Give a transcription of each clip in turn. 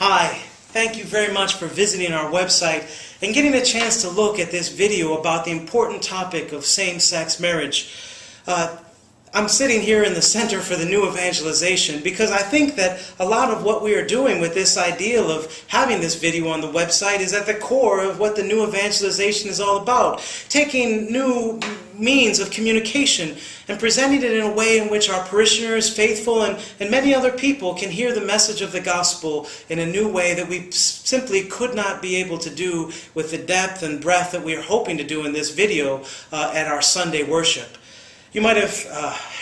Hi, thank you very much for visiting our website and getting a chance to look at this video about the important topic of same-sex marriage. I'm sitting here in the Center for the New Evangelization because I think that a lot of what we are doing with this ideal of having this video on the website is at the core of what the New Evangelization is all about. Taking new means of communication and presenting it in a way in which our parishioners, faithful, and many other people can hear the message of the gospel in a new way that we simply could not be able to do with the depth and breadth that we are hoping to do in this video at our Sunday worship. You might have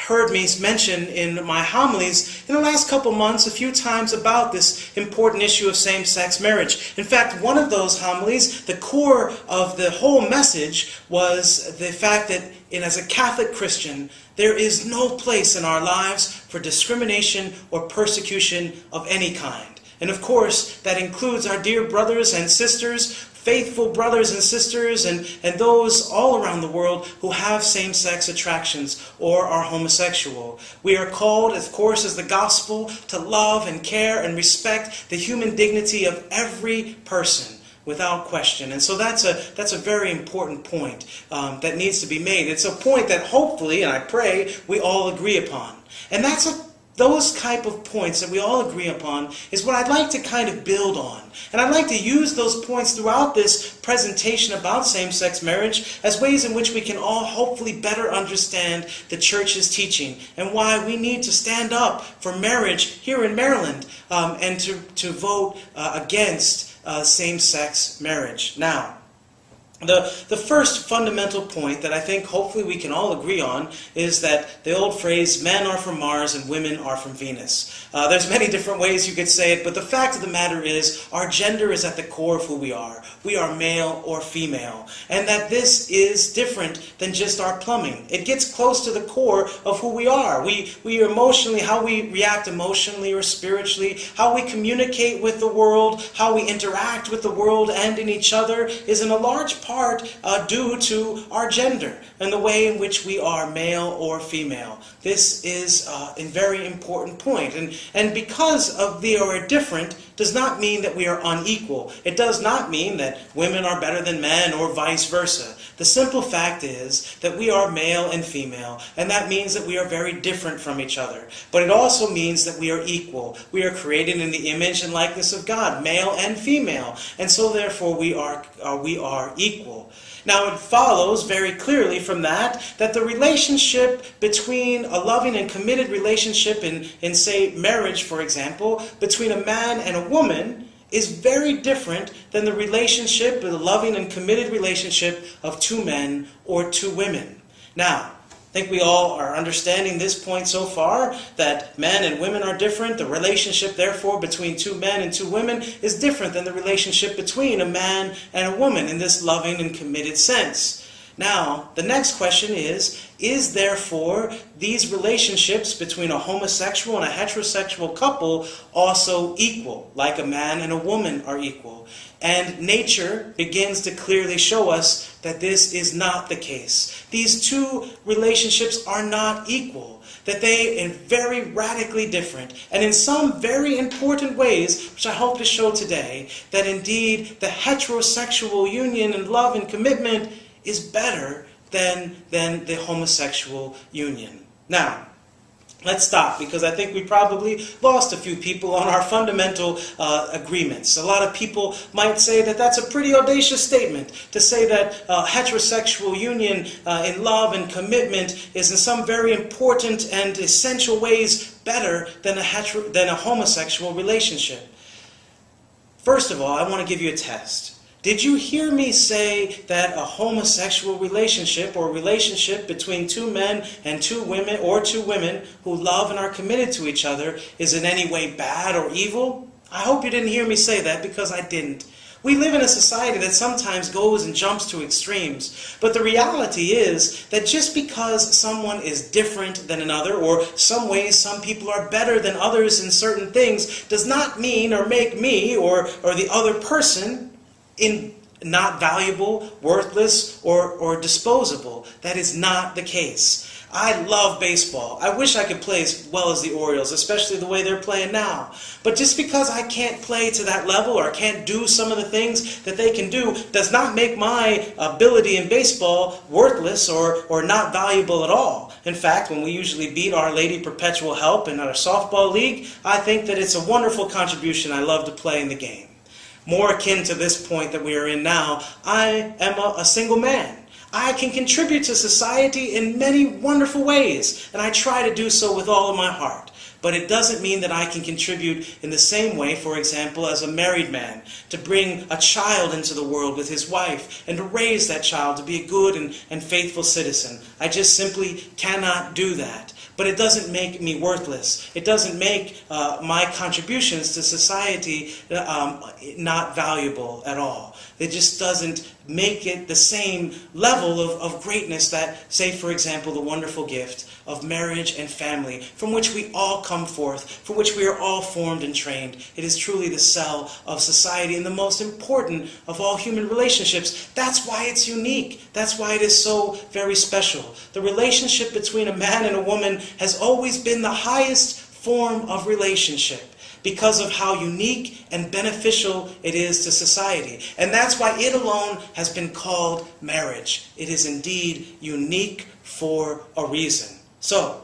heard me mention in my homilies in the last couple months a few times about this important issue of same-sex marriage. In fact, one of those homilies, the core of the whole message was the fact that as a Catholic Christian, there is no place in our lives for discrimination or persecution of any kind. And of course, that includes our dear brothers and sisters, faithful brothers and sisters, and those all around the world who have same-sex attractions or are homosexual. We are called, of course, as the gospel, to love and care and respect the human dignity of every person, without question. And so that's a very important point that needs to be made. It's a point that hopefully, and I pray, we all agree upon. And those type of points that we all agree upon is what I'd like to kind of build on. And I'd like to use those points throughout this presentation about same-sex marriage as ways in which we can all hopefully better understand the Church's teaching and why we need to stand up for marriage here in Maryland and to vote against same-sex marriage. Now, the first fundamental point that I think hopefully we can all agree on is that the old phrase, men are from Mars and women are from Venus. There's many different ways you could say it, but the fact of the matter is our gender is at the core of who we are. We are male or female, and that this is different than just our plumbing. It gets close to the core of who we are. We emotionally, how we react emotionally or spiritually, how we communicate with the world, how we interact with the world and in each other is in a large part due to our gender and the way in which we are male or female. This is a very important point. And because we are different does not mean that we are unequal. It does not mean that women are better than men or vice versa. The simple fact is that we are male and female, and that means that we are very different from each other. But it also means that we are equal. We are created in the image and likeness of God, male and female, and so therefore we are equal. Now it follows very clearly from that the relationship between a loving and committed relationship in say marriage, for example, between a man and a woman is very different than the relationship, the loving and committed relationship of two men or two women. Now, I think we all are understanding this point so far, that men and women are different. The relationship, therefore, between two men and two women is different than the relationship between a man and a woman in this loving and committed sense. Now, the next question is therefore these relationships between a homosexual and a heterosexual couple also equal, like a man and a woman are equal? And nature begins to clearly show us that this is not the case. These two relationships are not equal, that they are very radically different, and in some very important ways, which I hope to show today, that indeed the heterosexual union and love and commitment is better than the homosexual union. Now, let's stop, because I think we probably lost a few people on our fundamental agreements. A lot of people might say that that's a pretty audacious statement, to say that heterosexual union in love and commitment is in some very important and essential ways better than a homosexual relationship. First of all, I want to give you a test. Did you hear me say that a homosexual relationship or relationship between two men and two women or two women who love and are committed to each other is in any way bad or evil? I hope you didn't hear me say that, because I didn't. We live in a society that sometimes goes and jumps to extremes, but the reality is that just because someone is different than another, or some ways some people are better than others in certain things, does not mean or make me or the other person not valuable, worthless, or disposable. That is not the case. I love baseball. I wish I could play as well as the Orioles, especially the way they're playing now. But just because I can't play to that level or can't do some of the things that they can do does not make my ability in baseball worthless or not valuable at all. In fact, when we usually beat Our Lady Perpetual Help in our softball league, I think that it's a wonderful contribution. I love to play in the game. More akin to this point that we are in now, I am a single man. I can contribute to society in many wonderful ways, and I try to do so with all of my heart. But it doesn't mean that I can contribute in the same way, for example, as a married man, to bring a child into the world with his wife and to raise that child to be a good and faithful citizen. I just simply cannot do that. But it doesn't make me worthless. It doesn't make my contributions to society not valuable at all. It just doesn't make it the same level of greatness that, say, for example, the wonderful gift of marriage and family, from which we all come forth, from which we are all formed and trained. It is truly the cell of society and the most important of all human relationships. That's why it's unique. That's why it is so very special. The relationship between a man and a woman has always been the highest form of relationship, because of how unique and beneficial it is to society. And that's why it alone has been called marriage. It is indeed unique for a reason. So,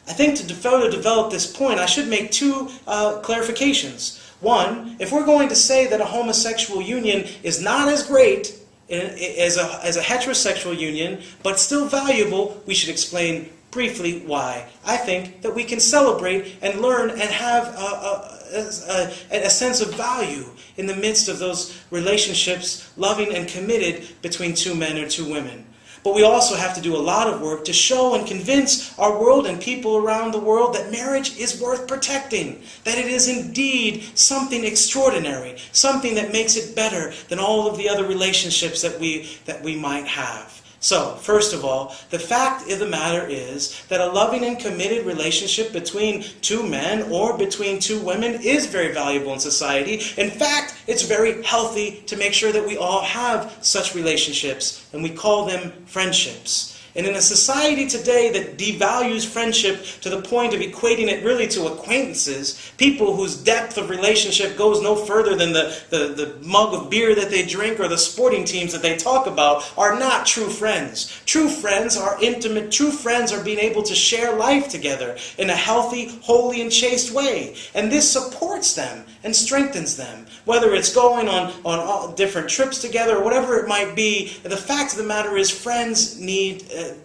I think to further develop this point, I should make two clarifications. One, if we're going to say that a homosexual union is not as great as a heterosexual union, but still valuable, we should explain briefly why. I think that we can celebrate and learn and have a sense of value in the midst of those relationships, loving and committed between two men or two women. But we also have to do a lot of work to show and convince our world and people around the world that marriage is worth protecting, that it is indeed something extraordinary, something that makes it better than all of the other relationships that we might have. So, first of all, the fact of the matter is that a loving and committed relationship between two men or between two women is very valuable in society. In fact, it's very healthy to make sure that we all have such relationships, and we call them friendships. And in a society today that devalues friendship to the point of equating it really to acquaintances, people whose depth of relationship goes no further than the mug of beer that they drink or the sporting teams that they talk about, are not true friends. True friends are intimate. True friends are being able to share life together in a healthy, holy, and chaste way. And this supports them and strengthens them. Whether it's going on all different trips together or whatever it might be, the fact of the matter is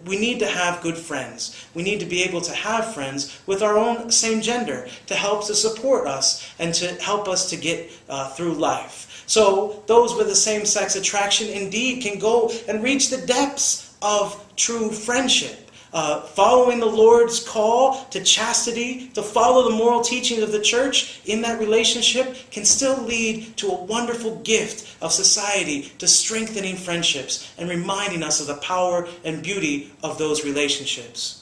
we need to have good friends. We need to be able to have friends with our own same gender to help to support us and to help us to get through life. So those with the same-sex attraction indeed can go and reach the depths of true friendship. Following the Lord's call to chastity, to follow the moral teachings of the church in that relationship can still lead to a wonderful gift of society to strengthening friendships and reminding us of the power and beauty of those relationships.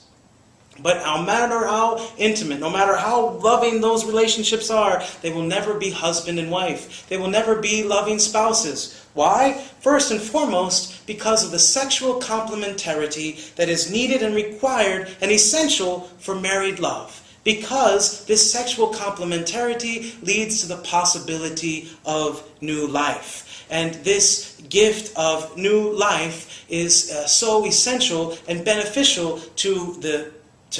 But no matter how intimate, no matter how loving those relationships are, they will never be husband and wife. They will never be loving spouses. Why? First and foremost, because of the sexual complementarity that is needed and required and essential for married love. Because this sexual complementarity leads to the possibility of new life. And this gift of new life is so essential and beneficial to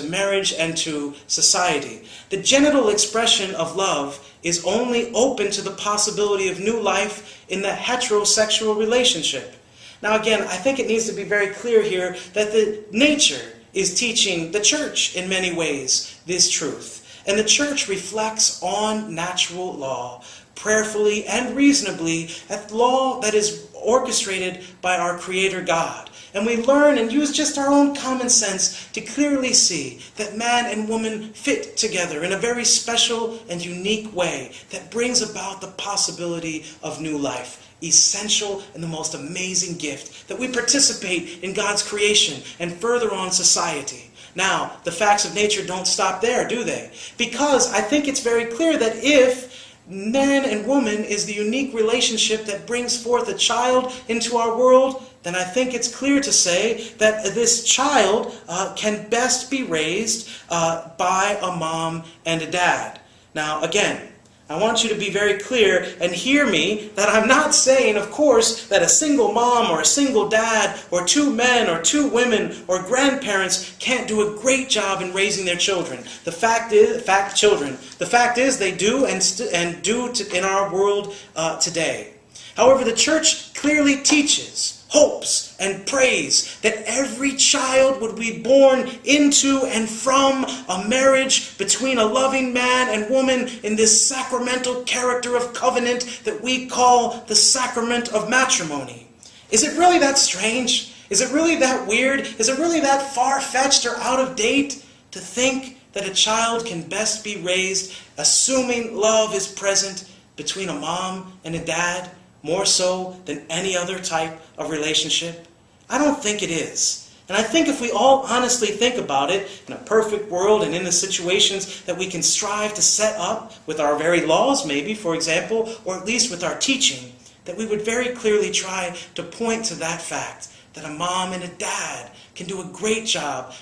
marriage and to society. The genital expression of love is only open to the possibility of new life in the heterosexual relationship. Now again, I think it needs to be very clear here that the nature is teaching the church in many ways this truth. And the church reflects on natural law, prayerfully and reasonably, at law that is orchestrated by our Creator God. And we learn and use just our own common sense to clearly see that man and woman fit together in a very special and unique way that brings about the possibility of new life. Essential and the most amazing gift that we participate in God's creation and further on society. Now, the facts of nature don't stop there, do they? Because I think it's very clear that if man and woman is the unique relationship that brings forth a child into our world, then I think it's clear to say that this child can best be raised by a mom and a dad. Now, again, I want you to be very clear and hear me that I'm not saying, of course, that a single mom or a single dad or two men or two women or grandparents can't do a great job in raising their children. The fact is they do and do in our world today. However, the church clearly teaches, hopes, and prays that every child would be born into and from a marriage between a loving man and woman in this sacramental character of covenant that we call the sacrament of matrimony. Is it really that strange? Is it really that weird? Is it really that far-fetched or out of date to think that a child can best be raised assuming love is present between a mom and a dad, more so than any other type of relationship? I don't think it is. And I think if we all honestly think about it, in a perfect world and in the situations that we can strive to set up with our very laws maybe, for example, or at least with our teaching, that we would very clearly try to point to that fact, that a mom and a dad can do a great job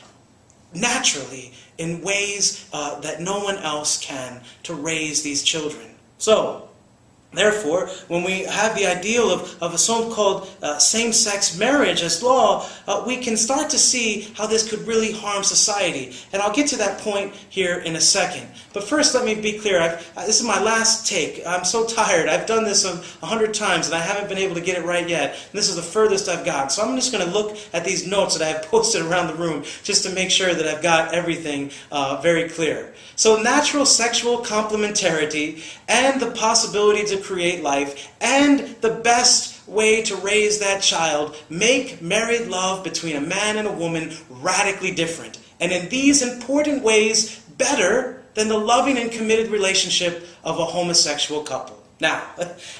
naturally in ways that no one else can to raise these children. So, therefore, when we have the ideal of a so-called same-sex marriage as law, we can start to see how this could really harm society. And I'll get to that point here in a second. But first, let me be clear. This is my last take. I'm so tired. I've done this 100 times, and I haven't been able to get it right yet. And this is the furthest I've got. So I'm just going to look at these notes that I have posted around the room just to make sure that I've got everything very clear. So natural sexual complementarity and the possibility to create life and the best way to raise that child make married love between a man and a woman radically different. And in these important ways, better than the loving and committed relationship of a homosexual couple. Now,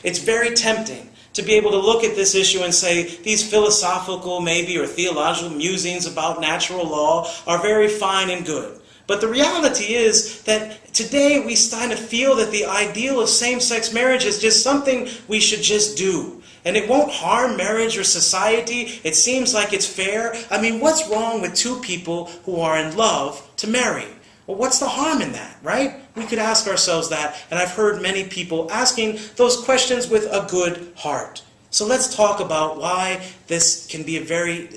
it's very tempting to be able to look at this issue and say these philosophical maybe or theological musings about natural law are very fine and good. But the reality is that today we kind of feel that the ideal of same-sex marriage is just something we should just do. And it won't harm marriage or society. It seems like it's fair. I mean, what's wrong with two people who are in love to marry? Well, what's the harm in that, right? We could ask ourselves that, and I've heard many people asking those questions with a good heart. So let's talk about why this can be a very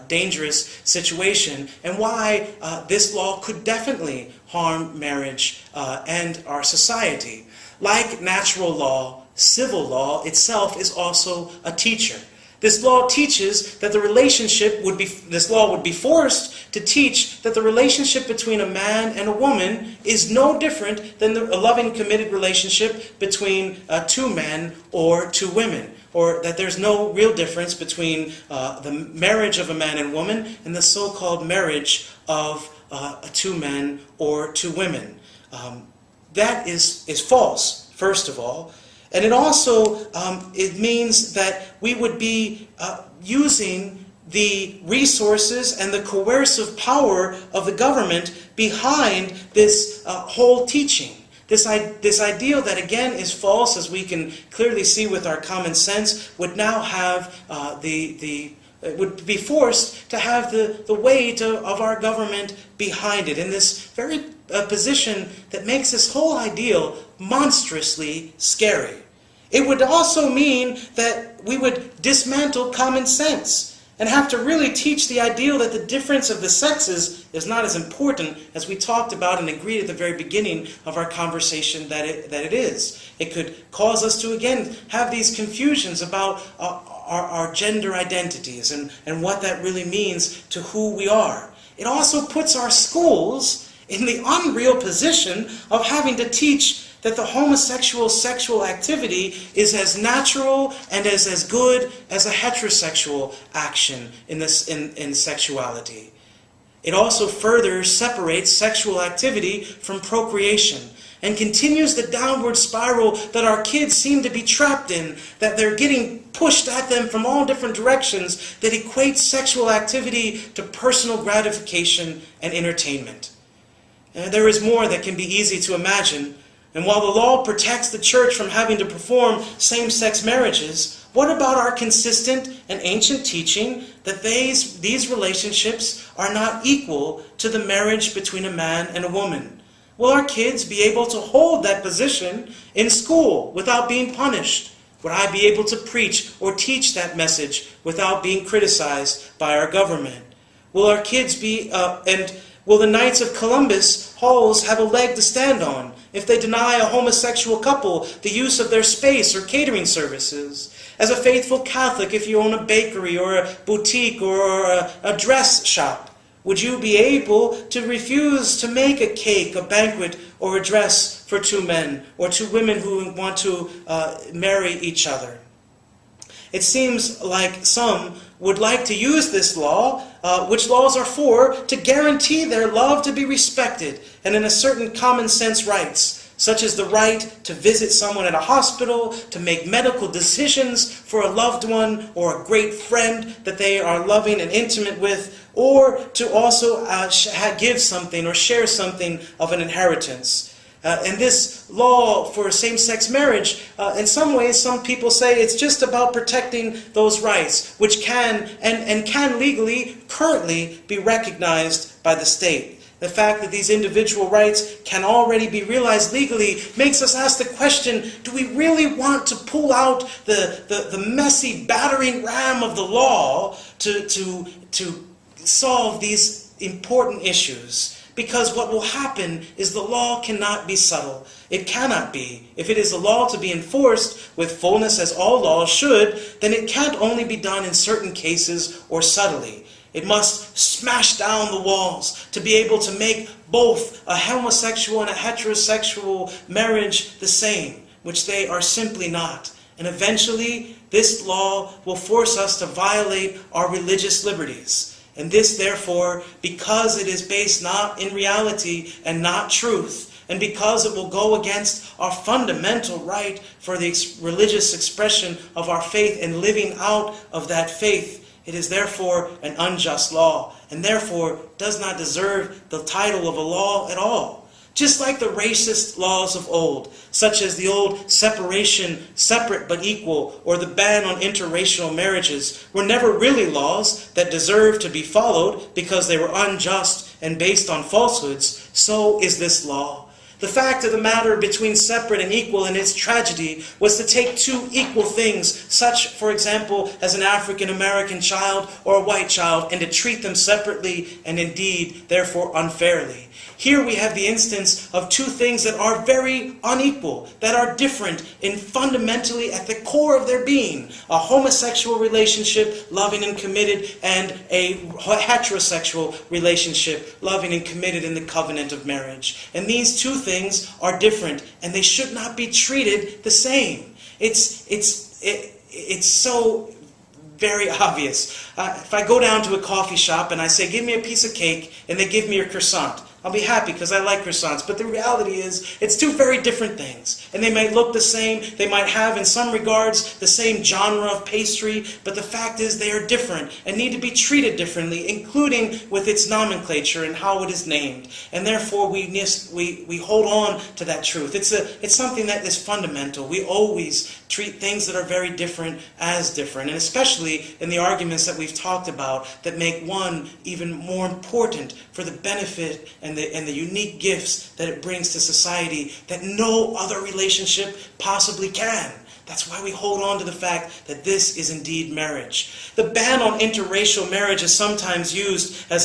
dangerous situation and why this law could definitely harm marriage and our society. Like natural law, civil law itself is also a teacher. This law teaches that this law would be forced to teach that the relationship between a man and a woman is no different than a loving, committed relationship between two men or two women. Or that there's no real difference between the marriage of a man and woman and the so-called marriage of two men or two women. That is false, first of all. And it also it means that we would be using the resources and the coercive power of the government behind this whole teaching. This ideal that, again, is false, as we can clearly see with our common sense, would now have would be forced to have the weight of our government behind it, in this very position that makes this whole ideal monstrously scary. It would also mean that we would dismantle common sense and have to really teach the ideal that the difference of the sexes is not as important as we talked about and agreed at the very beginning of our conversation that it is. It could cause us to, again, have these confusions about our gender identities and what that really means to who we are. It also puts our schools in the unreal position of having to teach that the homosexual sexual activity is as natural and as good as a heterosexual action in sexuality. It also further separates sexual activity from procreation and continues the downward spiral that our kids seem to be trapped in, that they're getting pushed at them from all different directions that equates sexual activity to personal gratification and entertainment. And there is more that can be easy to imagine. And while the law protects the church from having to perform same-sex marriages, what about our consistent and ancient teaching that these relationships are not equal to the marriage between a man and a woman? Will our kids be able to hold that position in school without being punished? Would I be able to preach or teach that message without being criticized by our government? Will our kids will the Knights of Columbus halls have a leg to stand on if they deny a homosexual couple the use of their space or catering services? As a faithful Catholic, if you own a bakery or a boutique or a dress shop, would you be able to refuse to make a cake, a banquet, or a dress for two men or two women who want to marry each other? It seems like some would like to use this law, which laws are for, to guarantee their love to be respected and in a certain common sense rights, such as the right to visit someone at a hospital, to make medical decisions for a loved one or a great friend that they are loving and intimate with, or to also give something or share something of an inheritance. And this law for same-sex marriage, in some ways, some people say it's just about protecting those rights, which can and can legally, currently, be recognized by the state. The fact that these individual rights can already be realized legally makes us ask the question, do we really want to pull out the messy battering ram of the law to solve these important issues? Because what will happen is the law cannot be subtle. It cannot be. If it is a law to be enforced with fullness as all laws should, then it can't only be done in certain cases or subtly. It must smash down the walls to be able to make both a homosexual and a heterosexual marriage the same, which they are simply not. And eventually, this law will force us to violate our religious liberties. And this, therefore, because it is based not in reality and not truth, and because it will go against our fundamental right for the religious expression of our faith and living out of that faith, it is therefore an unjust law, and therefore does not deserve the title of a law at all. Just like the racist laws of old, such as the old separate but equal, or the ban on interracial marriages, were never really laws that deserved to be followed because they were unjust and based on falsehoods, so is this law. The fact of the matter between separate and equal in its tragedy was to take two equal things, such, for example, as an African American child or a white child, and to treat them separately and indeed, therefore, unfairly. Here we have the instance of two things that are very unequal, that are different in fundamentally at the core of their being. A homosexual relationship, loving and committed, and a heterosexual relationship, loving and committed in the covenant of marriage. And these two things are different, and they should not be treated the same. It's so very obvious. If I go down to a coffee shop and I say, give me a piece of cake, and they give me a croissant, I'll be happy because I like croissants. But the reality is, it's two very different things. And they might look the same. They might have, in some regards, the same genre of pastry. But the fact is, they are different and need to be treated differently, including with its nomenclature and how it is named. And therefore, we hold on to that truth. It's something that is fundamental. We always treat things that are very different as different. And especially in the arguments that we've talked about that make one even more important for the benefit and the unique gifts that it brings to society that no other relationship possibly can. That's why we hold on to the fact that this is indeed marriage. The ban on interracial marriage is sometimes used as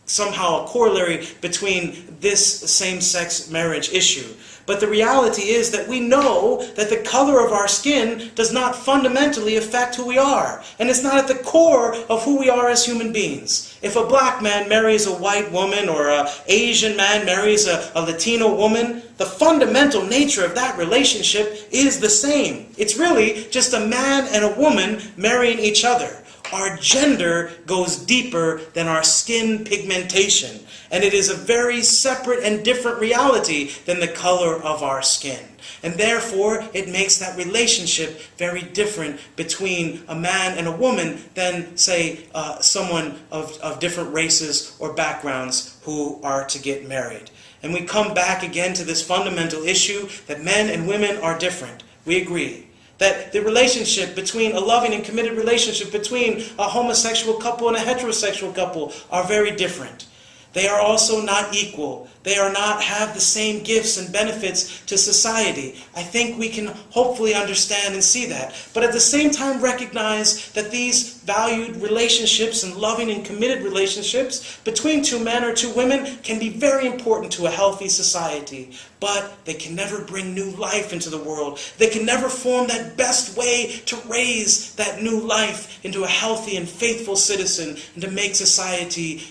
somehow a corollary between this same-sex marriage issue. But the reality is that we know that the color of our skin does not fundamentally affect who we are. And it's not at the core of who we are as human beings. If a black man marries a white woman or an Asian man marries a Latino woman, the fundamental nature of that relationship is the same. It's really just a man and a woman marrying each other. Our gender goes deeper than our skin pigmentation. And it is a very separate and different reality than the color of our skin. And therefore, it makes that relationship very different between a man and a woman than, say, someone of different races or backgrounds who are to get married. And we come back again to this fundamental issue that men and women are different. We agree. That the relationship between a loving and committed relationship between a homosexual couple and a heterosexual couple are very different. They are also not equal. They are not have the same gifts and benefits to society. I think we can hopefully understand and see that. But at the same time recognize that these valued relationships and loving and committed relationships between two men or two women can be very important to a healthy society. But they can never bring new life into the world. They can never form that best way to raise that new life into a healthy and faithful citizen and to make society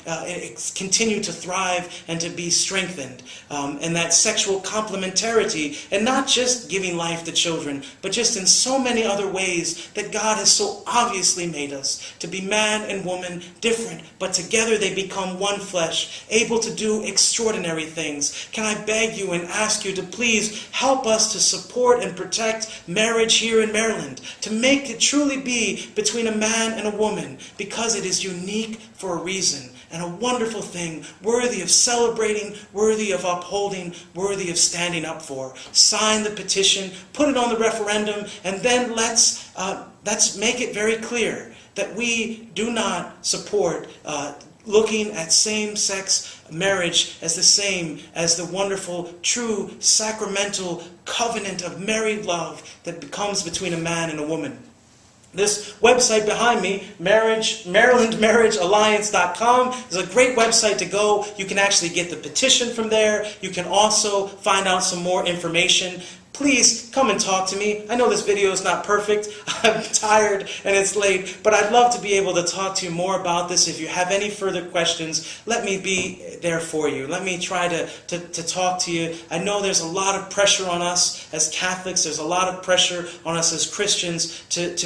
continue to thrive and to be strengthened. And that sexual complementarity, and not just giving life to children, but just in so many other ways that God has so obviously made us to be man and woman, different, but together they become one flesh, able to do extraordinary things. Can I beg you and ask you to please help us to support and protect marriage here in Maryland, to make it truly be between a man and a woman, because it is unique for a reason. And a wonderful thing, worthy of celebrating, worthy of upholding, worthy of standing up for. Sign the petition, put it on the referendum, and then let's make it very clear that we do not support looking at same-sex marriage as the same as the wonderful, true, sacramental covenant of married love that comes between a man and a woman. This website behind me, MarylandMarriageAlliance.com, is a great website to go. You can actually get the petition from there. You can also find out some more information. Please come and talk to me. I know this video is not perfect. I'm tired and it's late, but I'd love to be able to talk to you more about this. If you have any further questions, let me be there for you. Let me try to talk to you. I know there's a lot of pressure on us as Catholics. There's a lot of pressure on us as Christians to